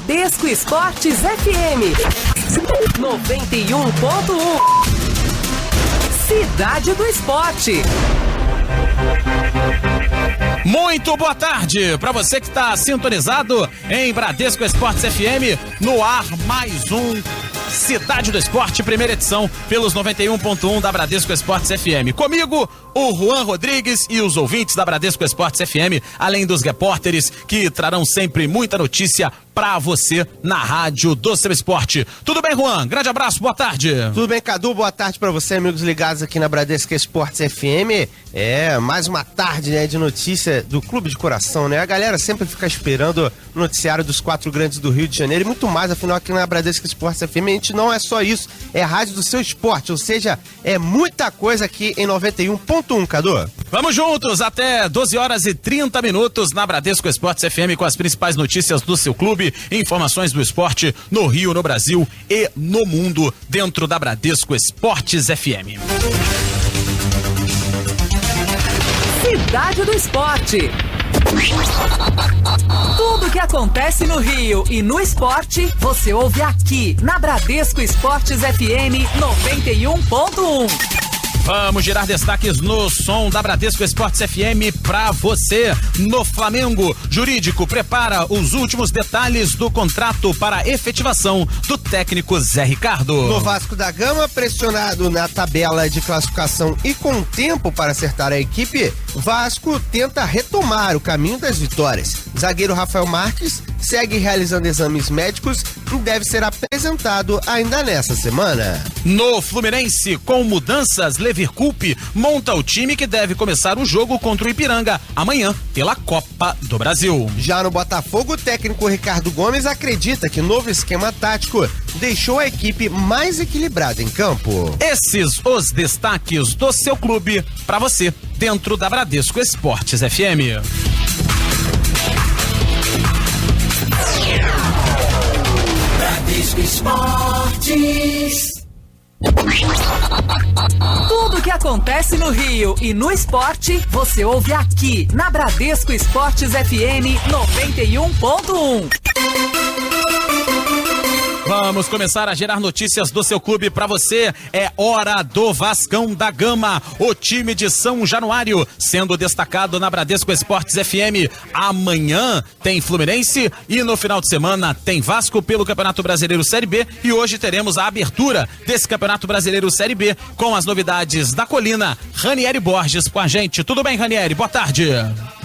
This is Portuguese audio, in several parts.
Bradesco Esportes FM 91.1. Cidade do Esporte. Muito boa tarde para você que está sintonizado em Bradesco Esportes FM, no ar mais um Cidade do Esporte, primeira edição, pelos 91.1 da Bradesco Esportes FM. Comigo, o Juan Rodrigues e os ouvintes da Bradesco Esportes FM, além dos repórteres que trarão sempre muita notícia pra você na rádio do seu esporte. Tudo bem, Juan? Grande abraço, boa tarde. Tudo bem, Cadu? Boa tarde pra você, amigos ligados aqui na Bradesco Esportes FM. Mais uma tarde, né, de notícia do Clube de Coração, né? A galera sempre fica esperando o noticiário dos 4 grandes do Rio de Janeiro e muito mais, afinal aqui na Bradesco Esportes FM a gente não é só isso, é a rádio do seu esporte, ou seja, é muita coisa aqui em 91.1, Cadu. Vamos juntos até 12 horas e 30 minutos na Bradesco Esportes FM com as principais notícias do seu clube, informações do esporte no Rio, no Brasil e no mundo, dentro da Bradesco Esportes FM. Cidade do Esporte. Tudo que acontece no Rio e no esporte, você ouve aqui na Bradesco Esportes FM 91.1. Vamos girar destaques no som da Bradesco Esportes FM pra você. No Flamengo, jurídico prepara os últimos detalhes do contrato para efetivação do técnico Zé Ricardo. No Vasco da Gama, pressionado na tabela de classificação e com tempo para acertar a equipe, Vasco tenta retomar o caminho das vitórias. Zagueiro Rafael Marques segue realizando exames médicos e deve ser apresentado ainda nessa semana. No Fluminense, com mudanças, Lever Coupe monta o time que deve começar o jogo contra o Ipiranga amanhã pela Copa do Brasil. Já no Botafogo, o técnico Ricardo Gomes acredita que o novo esquema tático deixou a equipe mais equilibrada em campo. Esses os destaques do seu clube para você dentro da Bradesco Esportes FM. Bradesco Esportes. Tudo que acontece no Rio e no esporte, você ouve aqui na Bradesco Esportes FM 91.1. Vamos começar a gerar notícias do seu clube para você. É hora do Vascão da Gama, o time de São Januário, sendo destacado na Bradesco Esportes FM. Amanhã tem Fluminense e no final de semana tem Vasco pelo Campeonato Brasileiro Série B. E hoje teremos a abertura desse Campeonato Brasileiro Série B com as novidades da Colina. Ranieri Borges com a gente. Tudo bem, Ranieri? Boa tarde.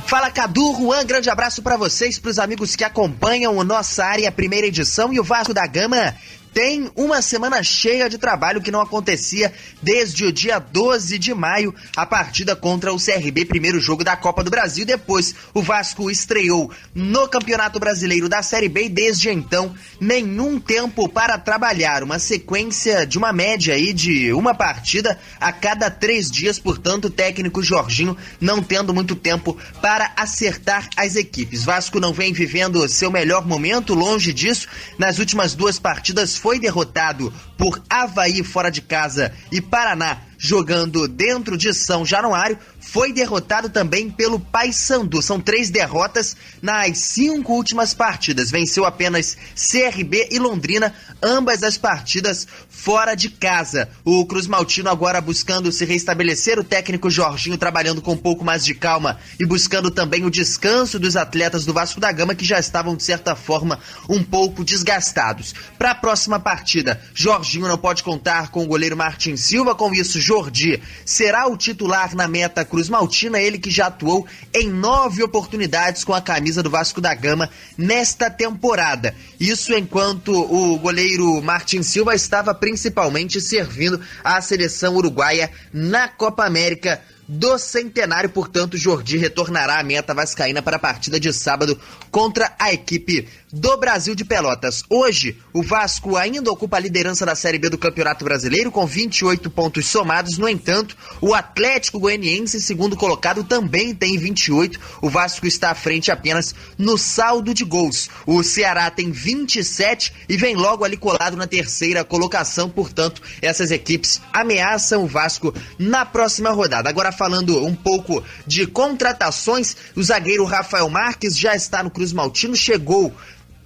Fala, Cadu, Juan, grande abraço pra vocês, pros amigos que acompanham o Nossa Área primeira edição. E o Vasco da Gama tem uma semana cheia de trabalho que não acontecia desde o dia 12 de maio, a partida contra o CRB, primeiro jogo da Copa do Brasil. Depois o Vasco estreou no Campeonato Brasileiro da Série B e desde então nenhum tempo para trabalhar, uma sequência de uma média aí de uma partida a cada 3 dias, portanto o técnico Jorginho não tendo muito tempo para acertar as equipes. Vasco não vem vivendo seu melhor momento, longe disso. Nas últimas 2 partidas foi derrotado por Avaí fora de casa e Paraná jogando dentro de São Januário. Foi derrotado também pelo Paysandu. São 3 derrotas nas 5 últimas partidas. Venceu apenas CRB e Londrina, ambas as partidas fora de casa. O Cruz Maltino agora buscando se restabelecer, o técnico Jorginho trabalhando com um pouco mais de calma e buscando também o descanso dos atletas do Vasco da Gama, que já estavam, de certa forma, um pouco desgastados. Para a próxima partida, Jorginho não pode contar com o goleiro Martin Silva. Com isso, Jordi será o titular na meta Cruz Maltina, ele que já atuou em 9 oportunidades com a camisa do Vasco da Gama nesta temporada. Isso enquanto o goleiro Martin Silva estava principalmente servindo a seleção uruguaia na Copa América do Centenário. Portanto, Jordi retornará à meta vascaína para a partida de sábado contra a equipe do Brasil de Pelotas. Hoje, o Vasco ainda ocupa a liderança da Série B do Campeonato Brasileiro com 28 pontos somados. No entanto, o Atlético Goianiense, segundo colocado, também tem 28. O Vasco está à frente apenas no saldo de gols. O Ceará tem 27 e vem logo ali colado na terceira colocação. Portanto, essas equipes ameaçam o Vasco na próxima rodada. Agora, falando um pouco de contratações, o zagueiro Rafael Marques já está no Cruz Maltino, chegou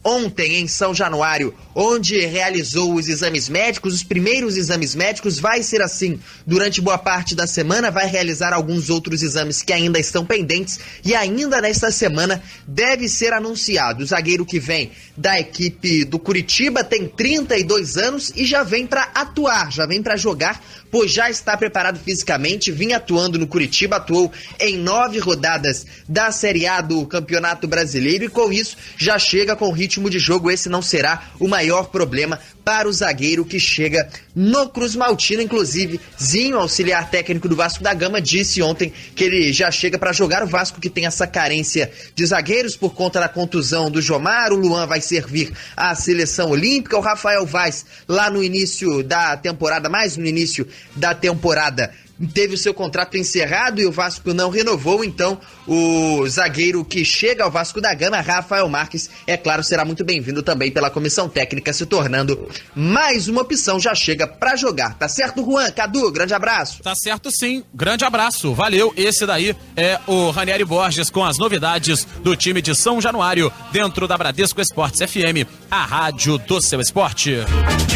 ontem em São Januário, onde realizou os exames médicos, os primeiros exames médicos. Vai ser assim durante boa parte da semana, vai realizar alguns outros exames que ainda estão pendentes e ainda nesta semana deve ser anunciado. O zagueiro que vem da equipe do Curitiba tem 32 anos e já vem para atuar, já vem para jogar, pois já está preparado fisicamente, vinha atuando no Curitiba, atuou em 9 rodadas da Série A do Campeonato Brasileiro e com isso já chega com ritmo de jogo. Esse não será o maior problema para o zagueiro que chega no Cruz Maltino. Inclusive, Zinho, auxiliar técnico do Vasco da Gama, disse ontem que ele já chega para jogar. O Vasco que tem essa carência de zagueiros por conta da contusão do Jomar. O Luan vai servir à seleção olímpica. O Rafael Vaz, lá no início da temporada, mais no início da temporada, teve o seu contrato encerrado e o Vasco não renovou, então o zagueiro que chega ao Vasco da Gama, Rafael Marques, é claro, será muito bem-vindo também pela comissão técnica, se tornando mais uma opção, já chega pra jogar. Tá certo, Juan? Cadu, grande abraço. Tá certo sim, grande abraço, valeu. Esse daí é o Ranieri Borges com as novidades do time de São Januário, dentro da Bradesco Esportes FM, a rádio do seu esporte.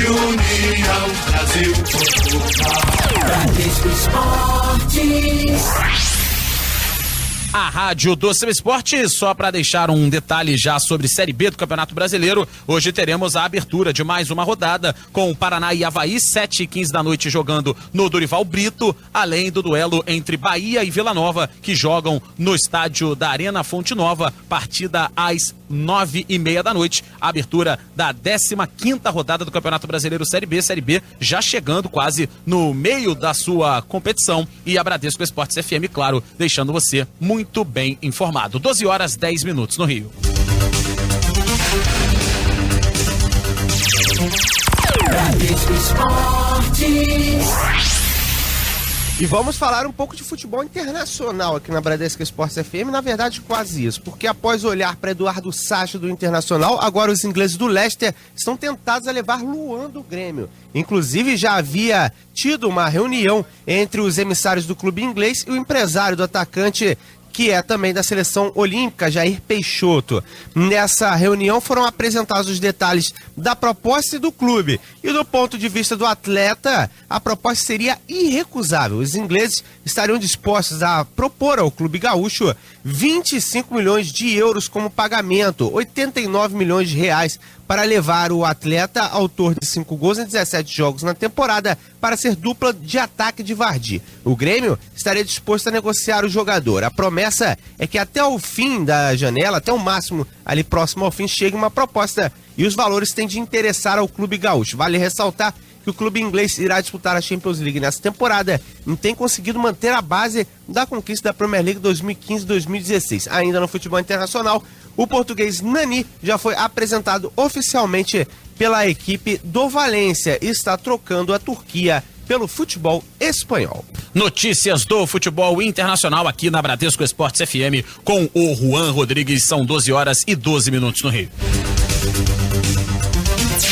União Brasil, Bradesco Esportes. A rádio do seu esporte, só para deixar um detalhe já sobre Série B do Campeonato Brasileiro, hoje teremos a abertura de mais uma rodada com o Paraná e Avaí, 7h15 da noite, jogando no Dorival Brito, além do duelo entre Bahia e Vila Nova, que jogam no estádio da Arena Fonte Nova, partida às 9h30 da noite, a abertura da 15ª rodada do Campeonato Brasileiro Série B já chegando quase no meio da sua competição, e a Bradesco Esportes FM, claro, deixando você muito bem informado. 12h10 no Rio. Bradesco Esportes. E vamos falar um pouco de futebol internacional aqui na Bradesco Esportes FM, na verdade quase isso, porque após olhar para Eduardo Sacha do Internacional, agora os ingleses do Leicester estão tentados a levar Luan do Grêmio. Inclusive já havia tido uma reunião entre os emissários do clube inglês e o empresário do atacante, que é também da seleção olímpica, Jair Peixoto. Nessa reunião foram apresentados os detalhes da proposta do clube. E do ponto de vista do atleta, a proposta seria irrecusável. Os ingleses estariam dispostos a propor ao clube gaúcho 25 milhões de euros como pagamento, 89 milhões de reais, para levar o atleta, autor de 5 gols em 17 jogos na temporada, para ser dupla de ataque de Vardy. O Grêmio estaria disposto a negociar o jogador. A promessa é que até o fim da janela, até o máximo ali próximo ao fim, chegue uma proposta e os valores têm de interessar ao clube gaúcho. Vale ressaltar que o clube inglês irá disputar a Champions League nessa temporada e tem conseguido manter a base da conquista da Premier League 2015-2016. Ainda no futebol internacional, o português Nani já foi apresentado oficialmente pela equipe do Valência e está trocando a Turquia pelo futebol espanhol. Notícias do futebol internacional aqui na Bradesco Esportes FM com o Juan Rodrigues. São 12h12 no Rio.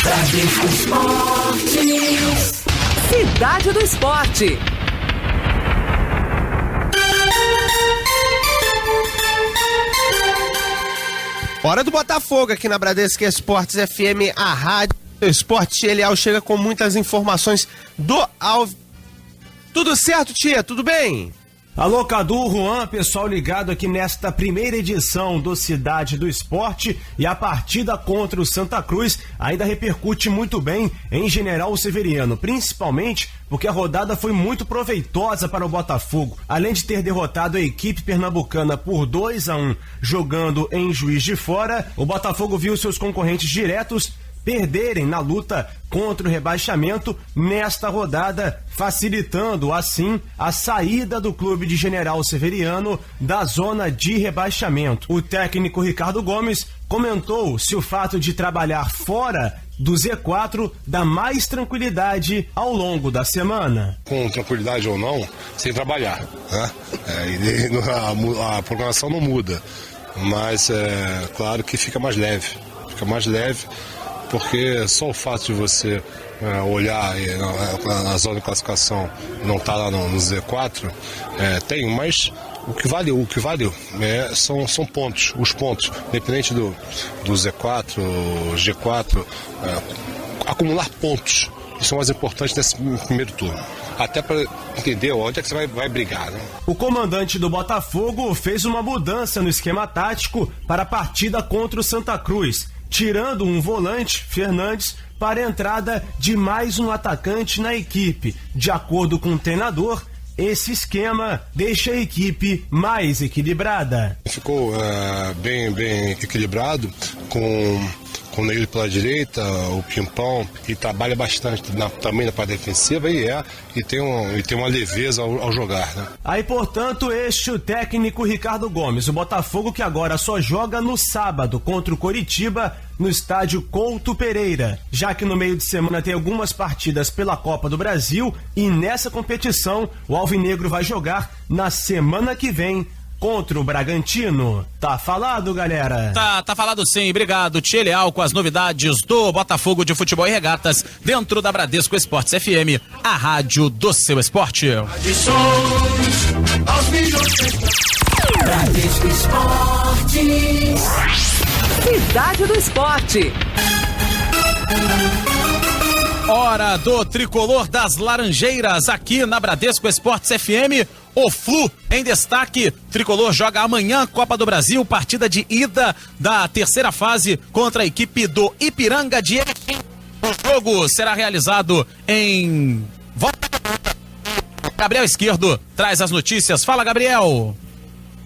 Bradesco Esportes. Cidade do Esporte. Hora do Botafogo aqui na Bradesco Esportes FM, a rádio do esporte. Eliel chega com muitas informações do Alves. Tudo certo, tia? Tudo bem? Alô, Cadu, Juan, pessoal ligado aqui nesta primeira edição do Cidade do Esporte, e a partida contra o Santa Cruz ainda repercute muito bem em General Severiano, principalmente porque a rodada foi muito proveitosa para o Botafogo. Além de ter derrotado a equipe pernambucana por 2-1 jogando em Juiz de Fora, o Botafogo viu seus concorrentes diretos perderem na luta contra o rebaixamento nesta rodada, facilitando assim a saída do clube de General Severiano da zona de rebaixamento. O técnico Ricardo Gomes comentou se o fato de trabalhar fora do Z4 dá mais tranquilidade ao longo da semana. Com tranquilidade ou não, sem trabalhar, né? A programação não muda, mas é claro que fica mais leve, porque só o fato de você olhar na zona de classificação não estar lá no Z4, mas O que valeu são pontos, os pontos, independente do Z4, G4, acumular pontos. Isso é o mais importante nesse primeiro turno. Até para entender onde é que você vai brigar, né? O comandante do Botafogo fez uma mudança no esquema tático para a partida contra o Santa Cruz, tirando um volante, Fernandes, para a entrada de mais um atacante na equipe. De acordo com o treinador, esse esquema deixa a equipe mais equilibrada. Ficou bem equilibrado, com o Neil pela direita, o Pimpão, e trabalha bastante também na parte defensiva e tem uma leveza ao jogar, né? Aí, portanto, o técnico Ricardo Gomes, o Botafogo que agora só joga no sábado contra o Coritiba no estádio Couto Pereira, já que no meio de semana tem algumas partidas pela Copa do Brasil e nessa competição o Alvinegro vai jogar na semana que vem contra o Bragantino. Tá falado, galera? Tá falado sim. Obrigado, Tchê Leal, com as novidades do Botafogo de Futebol e Regatas dentro da Bradesco Esportes FM, a rádio do seu esporte. Bradesco Esportes. Cidade do Esporte. Hora do tricolor das Laranjeiras aqui na Bradesco Esportes FM. O Flu em destaque. Tricolor joga amanhã Copa do Brasil, partida de ida da terceira fase contra a equipe do Ipiranga de Erechim. O jogo será realizado em Volta Redonda. Gabriel Esquerdo traz as notícias. Fala, Gabriel.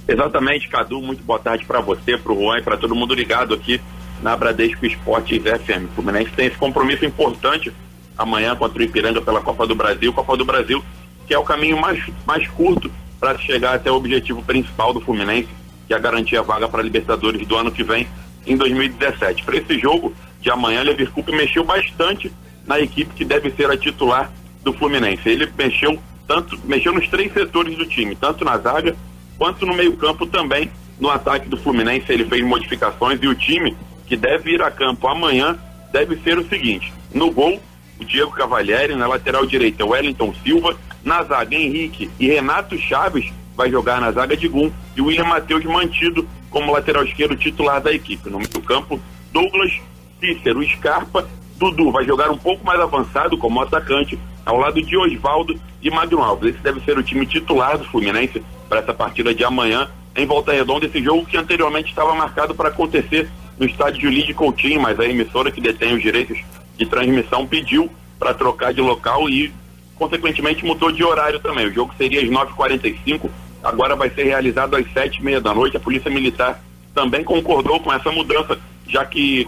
Exatamente, Cadu. Muito boa tarde para você, para o Juan e para todo mundo ligado aqui na Bradesco Esportes FM. O Fluminense tem esse compromisso importante amanhã contra o Ipiranga pela Copa do Brasil. Copa do Brasil, que é o caminho mais curto para chegar até o objetivo principal do Fluminense, que é garantir a vaga para a Libertadores do ano que vem, em 2017. Para esse jogo de amanhã, Lever Coupe mexeu bastante na equipe que deve ser a titular do Fluminense. Ele mexeu nos três setores do time, tanto na zaga quanto no meio-campo também. No ataque do Fluminense ele fez modificações e o time que deve ir a campo amanhã deve ser o seguinte: no gol, o Diego Cavalieri, na lateral direita, o Wellington Silva, na zaga, Henrique e Renato Chaves vai jogar na zaga de Gum e o William Matheus mantido como lateral esquerdo titular da equipe. No meio-campo, Douglas, Cícero, Scarpa, Dudu vai jogar um pouco mais avançado como atacante, ao lado de Osvaldo e Magno Alves. Esse deve ser o time titular do Fluminense para essa partida de amanhã em Volta Redonda, esse jogo que anteriormente estava marcado para acontecer no estádio Julinho Coutinho, mas a emissora que detém os direitos de transmissão pediu para trocar de local e consequentemente mudou de horário também. O jogo seria às 9h45, agora vai ser realizado às 7h30 da noite. A Polícia Militar também concordou com essa mudança, já que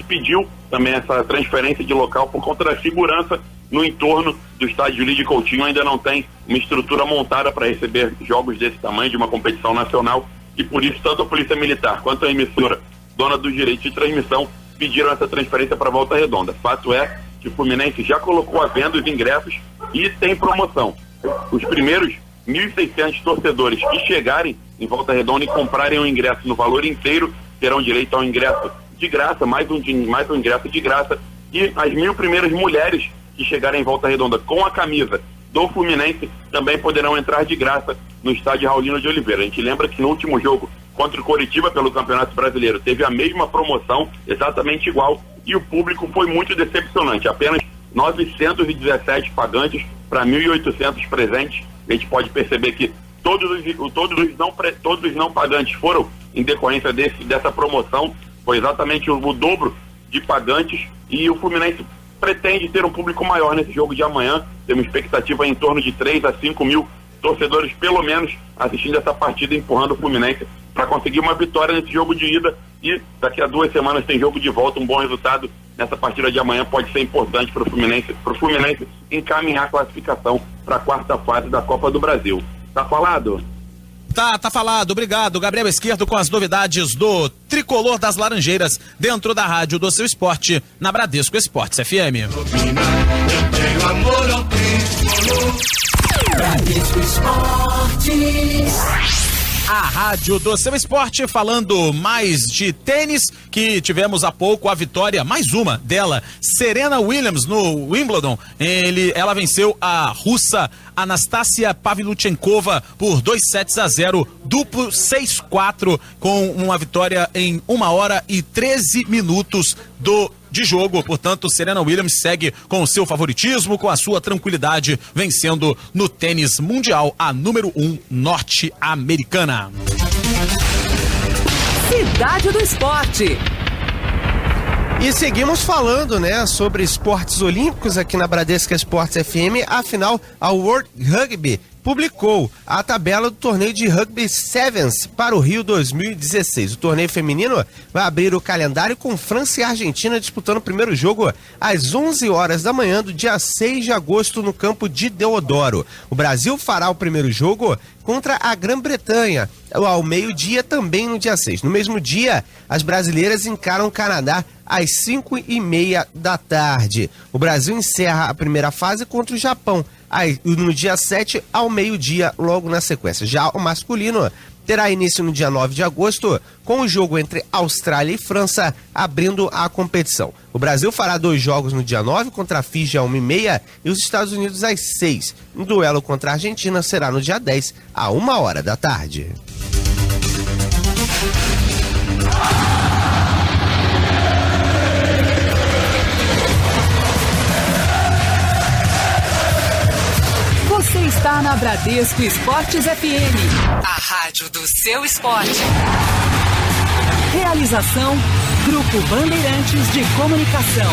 pediu também essa transferência de local por conta da segurança no entorno do estádio Julinho Coutinho. Ainda não tem uma estrutura montada para receber jogos desse tamanho de uma competição nacional e por isso tanto a Polícia Militar quanto a emissora dona dos direitos de transmissão pediram essa transferência para Volta Redonda. Fato é que o Fluminense já colocou à venda os ingressos e tem promoção. Os primeiros 1.600 torcedores que chegarem em Volta Redonda e comprarem o ingresso no valor inteiro terão direito ao ingresso de graça, mais um ingresso de graça, e as 1.000 primeiras mulheres que chegarem em Volta Redonda com a camisa do Fluminense também poderão entrar de graça no estádio Raulino de Oliveira. A gente lembra que no último jogo contra o Coritiba pelo Campeonato Brasileiro teve a mesma promoção, exatamente igual, e o público foi muito decepcionante. Apenas 917 pagantes para 1.800 presentes. A gente pode perceber que todos os não pagantes foram em decorrência dessa promoção. Foi exatamente o dobro de pagantes e o Fluminense pretende ter um público maior nesse jogo de amanhã. Temos expectativa em torno de 3 a 5 mil torcedores, pelo menos, assistindo essa partida, empurrando o Fluminense para conseguir uma vitória nesse jogo de ida. E daqui a 2 semanas tem jogo de volta. Um bom resultado nessa partida de amanhã pode ser importante para o Fluminense encaminhar a classificação para a quarta fase da Copa do Brasil. Tá falado? Tá falado. Obrigado, Gabriel Esquerdo, com as novidades do Tricolor das Laranjeiras dentro da rádio do seu esporte na Bradesco Esportes FM. Bradesco Esportes. A rádio do seu esporte, falando mais de tênis, que tivemos há pouco a vitória, mais uma dela, Serena Williams no Wimbledon. Ela venceu a russa Anastasia Pavlyuchenkova por 2-0, duplo 6-4, com uma vitória em 1 hora e 13 minutos de jogo. Portanto, Serena Williams segue com o seu favoritismo, com a sua tranquilidade, vencendo no tênis mundial a número 1 norte-americana. Cidade do Esporte. E seguimos falando, né, sobre esportes olímpicos aqui na Bradesco Esportes FM. Afinal, a World Rugby publicou a tabela do torneio de Rugby Sevens para o Rio 2016. O torneio feminino vai abrir o calendário com França e Argentina disputando o primeiro jogo às 11 horas da manhã do dia 6 de agosto no campo de Deodoro. O Brasil fará o primeiro jogo contra a Grã-Bretanha ao meio-dia, também no dia 6. No mesmo dia, as brasileiras encaram o Canadá às 5:30 da tarde. O Brasil encerra a primeira fase contra o Japão no dia 7 ao meio-dia, logo na sequência. Já o masculino terá início no dia 9 de agosto, com o jogo entre Austrália e França abrindo a competição. O Brasil fará 2 jogos no dia 9 contra a Fiji às 1:30 e os Estados Unidos às 6. O duelo contra a Argentina será no dia 10 à 1 hora da tarde. Você está na Bradesco Esportes FM, a rádio do seu esporte. Realização, Grupo Bandeirantes de Comunicação.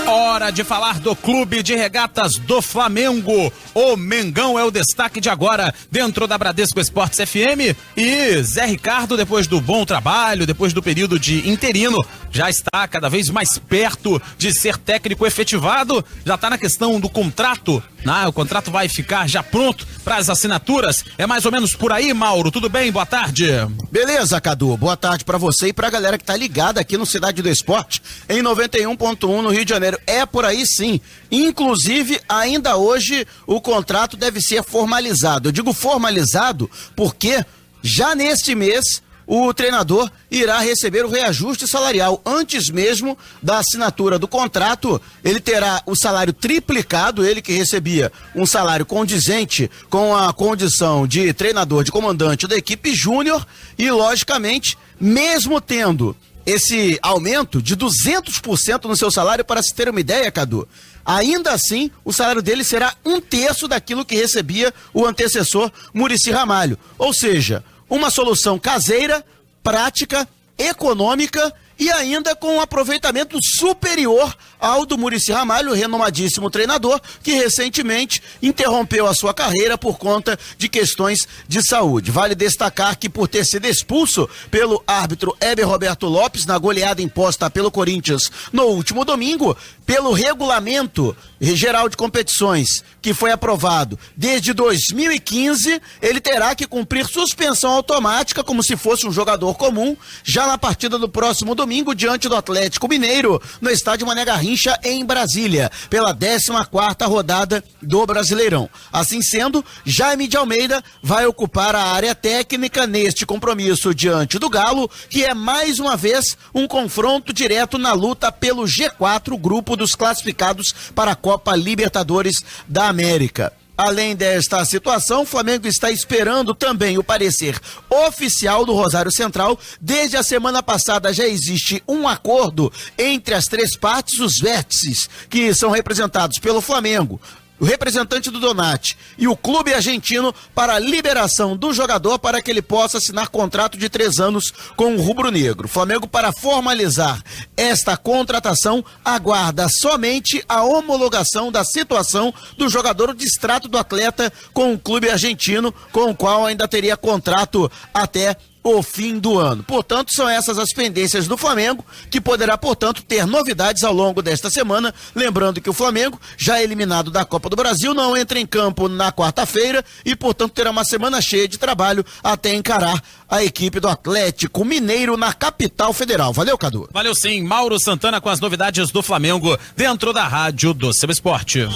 Hora de falar do Clube de Regatas do Flamengo. O Mengão é o destaque de agora dentro da Bradesco Esportes FM. E Zé Ricardo, depois do bom trabalho, depois do período de interino, já está cada vez mais perto de ser técnico efetivado. Já está na questão do contrato. O contrato vai ficar já pronto para as assinaturas. É mais ou menos por aí, Mauro. Tudo bem? Boa tarde. Beleza, Cadu. Boa tarde para você e para a galera que tá ligada aqui no Cidade do Esporte, em 91.1 no Rio de Janeiro. É por aí sim. Inclusive, ainda hoje o contrato deve ser formalizado. Eu digo formalizado porque já neste mês o treinador irá receber o reajuste salarial. Antes mesmo da assinatura do contrato, ele terá o salário triplicado, ele que recebia um salário condizente com a condição de treinador, de comandante da equipe júnior, e logicamente, mesmo tendo esse aumento de 200% no seu salário, para se ter uma ideia, Cadu, ainda assim, o salário dele será 1/3 daquilo que recebia o antecessor Muricy Ramalho. Ou seja, uma solução caseira, prática, econômica e ainda com um aproveitamento superior ao do Muricy Ramalho, renomadíssimo treinador, que recentemente interrompeu a sua carreira por conta de questões de saúde. Vale destacar que, por ter sido expulso pelo árbitro Heber Roberto Lopes na goleada imposta pelo Corinthians no último domingo, pelo regulamento geral de competições, que foi aprovado desde 2015, ele terá que cumprir suspensão automática, como se fosse um jogador comum, já na partida do próximo domingo, diante do Atlético Mineiro, no estádio Mané Garrincha, em Brasília, pela 14ª rodada do Brasileirão. Assim sendo, Jaime de Almeida vai ocupar a área técnica neste compromisso diante do Galo, que é mais uma vez um confronto direto na luta pelo G4, grupo dos classificados para a Copa Libertadores da América. Além desta situação, o Flamengo está esperando também o parecer oficial do Rosário Central. Desde a semana passada já existe um acordo entre as 3 partes, os vértices que são representados pelo Flamengo, o representante do Donati e o clube argentino, para a liberação do jogador para que ele possa assinar contrato de 3 anos com o rubro-negro. O Flamengo, para formalizar esta contratação, aguarda somente a homologação da situação do jogador, o distrato do atleta com o clube argentino, com o qual ainda teria contrato até o fim do ano. Portanto, são essas as pendências do Flamengo, que poderá, portanto, ter novidades ao longo desta semana. Lembrando que o Flamengo, já eliminado da Copa do Brasil, não entra em campo na quarta-feira e, portanto, terá uma semana cheia de trabalho até encarar a equipe do Atlético Mineiro na capital federal. Valeu, Cadu. Valeu sim. Mauro Santana com as novidades do Flamengo dentro da rádio do seu esporte. Eu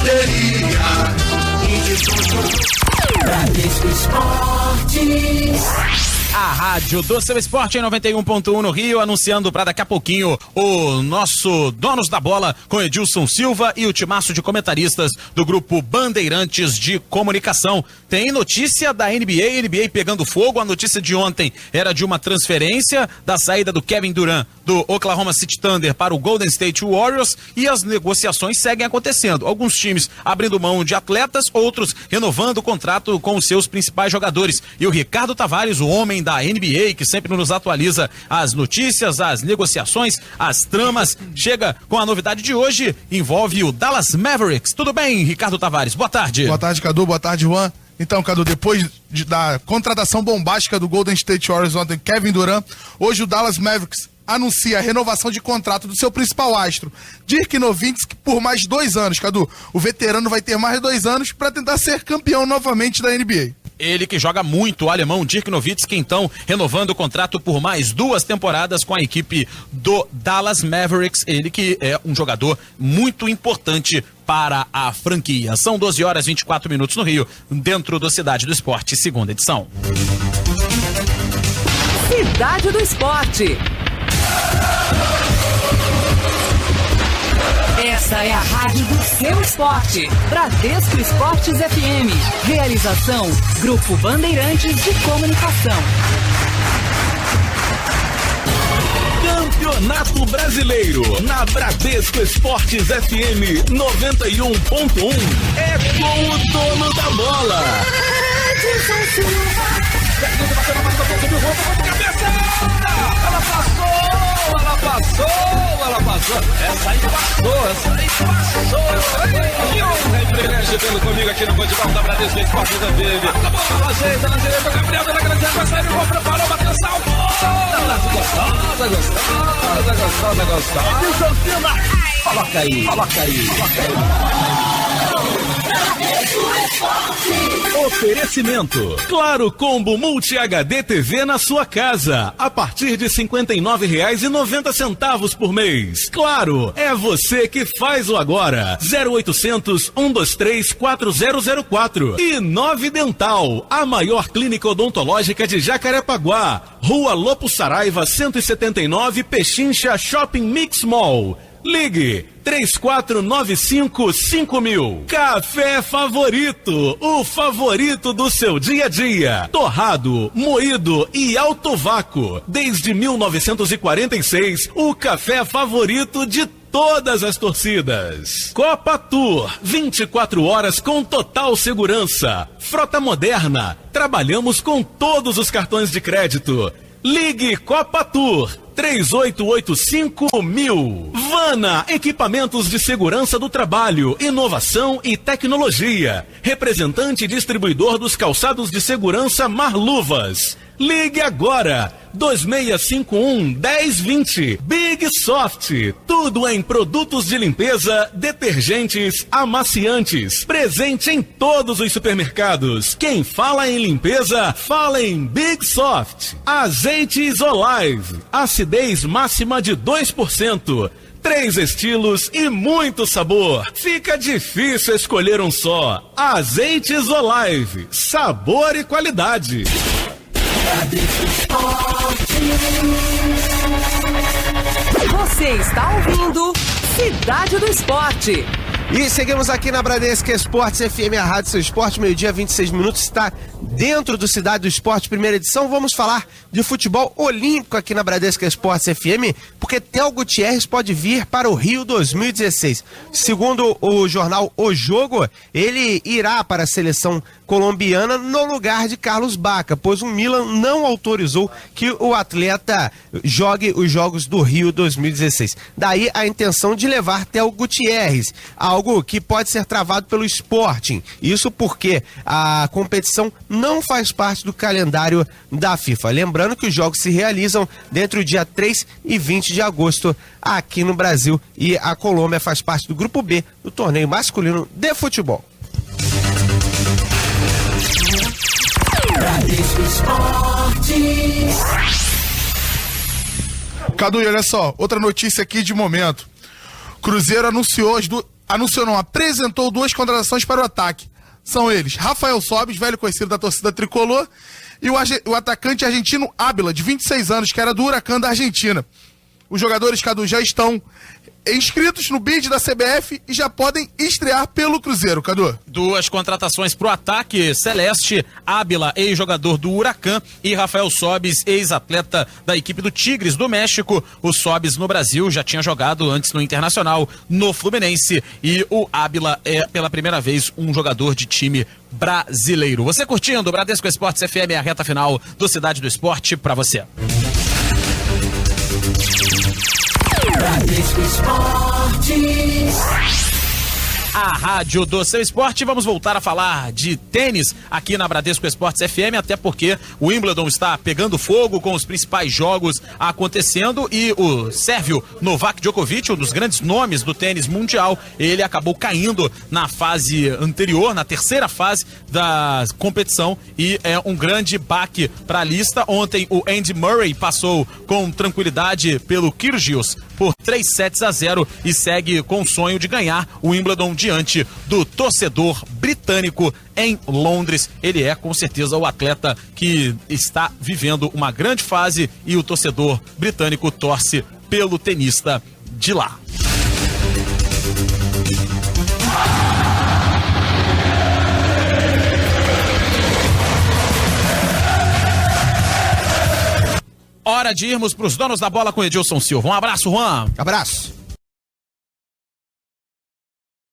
teria Bradesco Esportes. A rádio do seu esporte em 91.1 no Rio, anunciando para daqui a pouquinho o nosso Donos da Bola com Edilson Silva e o timaço de comentaristas do grupo Bandeirantes de Comunicação. Tem notícia da NBA pegando fogo. A notícia de ontem era de uma transferência da saída do Kevin Durant do Oklahoma City Thunder para o Golden State Warriors e as negociações seguem acontecendo. Alguns times abrindo mão de atletas, outros renovando o contrato com os seus principais jogadores. E o Ricardo Tavares, o homem da NBA, que sempre nos atualiza as notícias, as negociações, as tramas, chega com a novidade de hoje, envolve o Dallas Mavericks. Tudo bem, Ricardo Tavares? Boa tarde. Boa tarde, Cadu. Boa tarde, Juan. Então, Cadu, depois da contratação bombástica do Golden State Warriors ontem, Kevin Durant, hoje o Dallas Mavericks anuncia a renovação de contrato do seu principal astro, Dirk Nowitzki, por mais 2 anos, Cadu. O veterano vai ter mais 2 anos para tentar ser campeão novamente da NBA. Ele que joga muito, o alemão Dirk Nowitzki, então, renovando o contrato por mais 2 temporadas com a equipe do Dallas Mavericks. Ele que é um jogador muito importante para a franquia. São 12h24 no Rio, dentro do Cidade do Esporte, segunda edição. Cidade do Esporte. Essa é a rádio do seu esporte. Bradesco Esportes FM. Realização: Grupo Bandeirantes de Comunicação. Campeonato Brasileiro na Bradesco Esportes FM 91.1 é com o dono da bola. Edilson Silva. Ela passou. Essa aí passou. Que honra e privilégio tê-lo comigo aqui no Futebol da Bradesco Esportes FM. A bola ajeita na direita, o Gabriel da grande área, vai sair, o gol preparou, bateu salvo. Gostosa. Edilson Silva. Coloca aí. Oferecimento: Claro Combo Multi HD TV na sua casa, a partir de R$ 59,90 por mês. Claro, é você que faz o agora. 0800 123 4004. E 9 Dental, a maior clínica odontológica de Jacarepaguá, Rua Lopo Saraiva 179, Pechincha Shopping Mix Mall. Ligue 3495-5000. Café Favorito, o favorito do seu dia a dia. Torrado, moído e alto vácuo. Desde 1946, o café favorito de todas as torcidas. Copa Tour, 24 horas com total segurança. Frota moderna, trabalhamos com todos os cartões de crédito. Ligue Copa Tour 3885-1000. Vana, equipamentos de segurança do trabalho, inovação e tecnologia. Representante e distribuidor dos calçados de segurança Marluvas. Ligue agora, 2651-1020. Big Soft, tudo em produtos de limpeza, detergentes, amaciantes. Presente em todos os supermercados. Quem fala em limpeza, fala em Big Soft. Azeites Olive, acidez máxima de 2%. 3 estilos e muito sabor. Fica difícil escolher um só. Azeites Olive, sabor e qualidade. Você está ouvindo Cidade do Esporte. E seguimos aqui na Bradesco Esportes FM, a Rádio Seu Esporte, 12h26, está dentro do Cidade do Esporte, primeira edição. Vamos falar de futebol olímpico aqui na Bradesco Esportes FM, porque Theo Gutierrez pode vir para o Rio 2016. Segundo o jornal O Jogo, ele irá para a seleção colombiana no lugar de Carlos Bacca, pois o Milan não autorizou que o atleta jogue os Jogos do Rio 2016. Daí a intenção de levar Theo Gutierrez, algo que pode ser travado pelo Sporting. Isso porque a competição não faz parte do calendário da FIFA. Lembrando que os jogos se realizam entre o dia 3 e 20 de agosto aqui no Brasil, e a Colômbia faz parte do grupo B do torneio masculino de futebol. Cadu, e olha só, outra notícia aqui de momento. Cruzeiro apresentou 2 contratações para o ataque. são eles: Rafael Sobis, velho conhecido da torcida tricolor, e o atacante argentino Ábila, de 26 anos, que era do Huracan da Argentina. Os jogadores, Cadu, já estão inscritos no bid da CBF e já podem estrear pelo Cruzeiro, Cadu. 2 contratações pro ataque: Celeste, Ábila, ex-jogador do Huracan, e Rafael Sobis, ex-atleta da equipe do Tigres do México. O Sobis no Brasil já tinha jogado antes no Internacional, no Fluminense, e o Ábila é pela primeira vez um jogador de time brasileiro. Você curtindo o Bradesco Esportes FM, a reta final do Cidade do Esporte pra você. Bradesco Esportes. A rádio do seu esporte. Vamos voltar a falar de tênis aqui na Bradesco Esportes FM, até porque o Wimbledon está pegando fogo com os principais jogos acontecendo e o sérvio Novak Djokovic, um dos grandes nomes do tênis mundial, ele acabou caindo na fase anterior, na terceira fase da competição, e é um grande baque para a lista. Ontem o Andy Murray passou com tranquilidade pelo Kyrgios por 3-0 e segue com o sonho de ganhar o Wimbledon diante do torcedor britânico em Londres. Ele é com certeza o atleta que está vivendo uma grande fase e o torcedor britânico torce pelo tenista de lá. Hora de irmos para os donos da bola com Edilson Silva. Um abraço, Juan. Abraço.